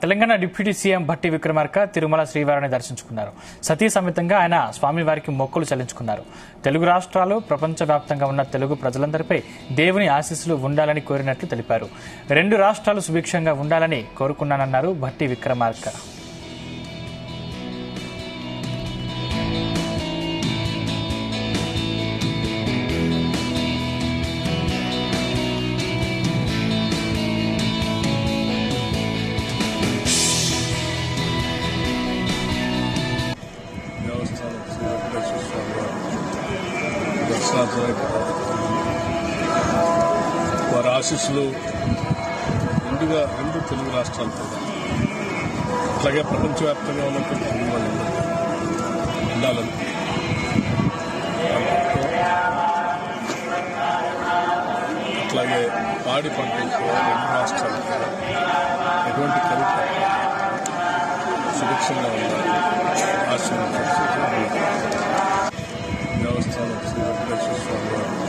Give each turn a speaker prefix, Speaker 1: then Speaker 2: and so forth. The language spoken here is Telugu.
Speaker 1: తెలంగాణ డిప్యూటీ సీఎం భట్టి విక్రమార్క తిరుమల శ్రీవారిని దర్శించుకున్నారు. సతీ సమేతంగా ఆయన స్వామివారికి మొక్కులు చెల్లించుకున్నారు. తెలుగు రాష్ట్రాలు, ప్రపంచవ్యాప్తంగా ఉన్న తెలుగు ప్రజలందరిపై దేవుని ఆశీస్సులు ఉండాలని కోరినట్లు తెలిపారు. 2 రాష్ట్రాలు సుభిక్షంగా ఉండాలని కోరుకున్నానన్నారు భట్టి విక్రమార్క.
Speaker 2: వారి ఆశీస్సులు ముందుగా 2 తెలుగు రాష్ట్రాలతో అట్లాగే ప్రపంచవ్యాప్తంగా ఉన్నటువంటి తెలుగు వాళ్ళందరూ ఉండాలని అట్లాగే పాడి పంటలు 2 రాష్ట్రాలకు ఎటువంటి కవిత సురక్షంగా ఉండాలి ఆశీర్వదించారు. దేవస్థానం శ్రీ వెంకటేశ్వర స్వామి వారు